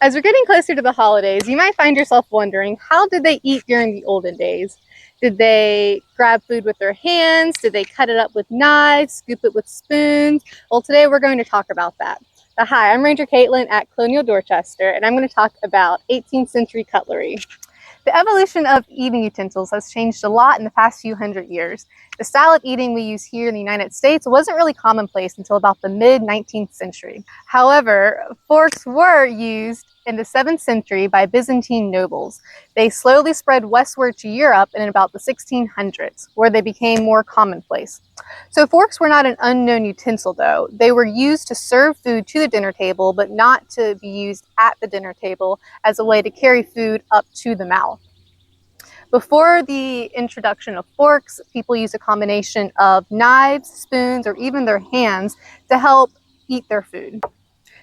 As we're getting closer to the holidays, you might find yourself wondering, how did they eat during the olden days? Did they grab food with their hands? Did they cut it up with knives, scoop it with spoons? Well, today we're going to talk about that. Hi, I'm Ranger Caitlyn at Colonial Dorchester, and I'm going to talk about 18th century cutlery. The evolution of eating utensils has changed a lot in the past few hundred years. The style of eating we use here in the United States wasn't really commonplace until about the mid-19th century. However, forks were used in the 7th century by Byzantine nobles. They slowly spread westward to Europe in about the 1600s, where they became more commonplace. So forks were not an unknown utensil, though. They were used to serve food to the dinner table, but not to be used at the dinner table as a way to carry food up to the mouth. Before the introduction of forks, people used a combination of knives, spoons, or even their hands to help eat their food.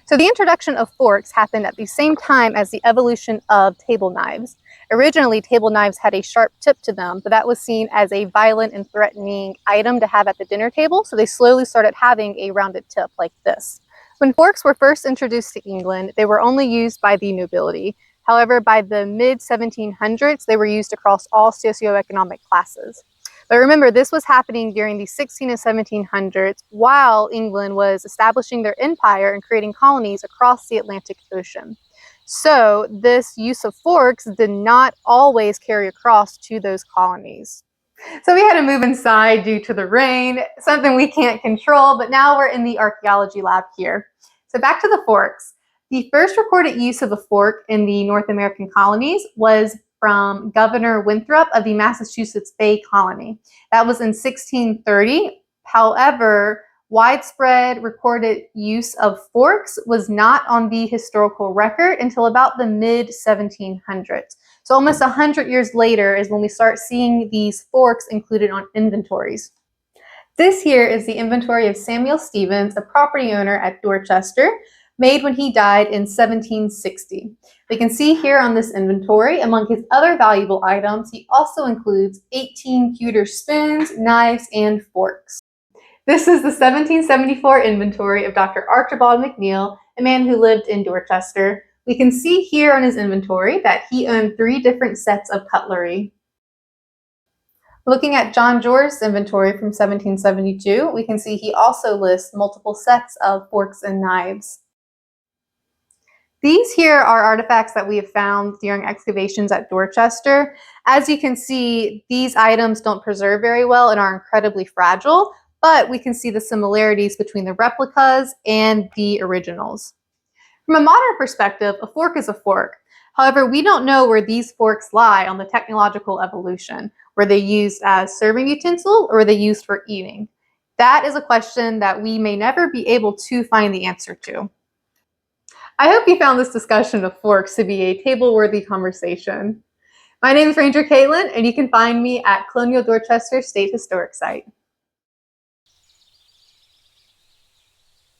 So the introduction of forks happened at the same time as the evolution of table knives. Originally, table knives had a sharp tip to them, but that was seen as a violent and threatening item to have at the dinner table, so they slowly started having a rounded tip like this. When forks were first introduced to England, they were only used by the nobility. However, by the mid-1700s, they were used across all socioeconomic classes. But remember, this was happening during the 16 and 1700s while England was establishing their empire and creating colonies across the Atlantic Ocean. So this use of forks did not always carry across to those colonies. So we had to move inside due to the rain, something we can't control, but now we're in the archaeology lab here. So back to the forks. The first recorded use of a fork in the North American colonies was from Governor Winthrop of the Massachusetts Bay Colony. That was in 1630. However, widespread recorded use of forks was not on the historical record until about the mid-1700s. So almost 100 years later is when we start seeing these forks included on inventories. This here is the inventory of Samuel Stevens, a property owner at Dorchester, made when he died in 1760. We can see here on this inventory, among his other valuable items, he also includes 18 pewter spoons, knives, and forks. This is the 1774 inventory of Dr. Archibald McNeil, a man who lived in Dorchester. We can see here on his inventory that he owned 3 different sets of cutlery. Looking at John Jor's inventory from 1772, we can see he also lists multiple sets of forks and knives. These here are artifacts that we have found during excavations at Dorchester. As you can see, these items don't preserve very well and are incredibly fragile, but we can see the similarities between the replicas and the originals. From a modern perspective, a fork is a fork. However, we don't know where these forks lie on the technological evolution. Were they used as serving utensils or were they used for eating? That is a question that we may never be able to find the answer to. I hope you found this discussion of forks to be a table-worthy conversation. My name is Ranger Caitlyn, and you can find me at Colonial Dorchester State Historic Site.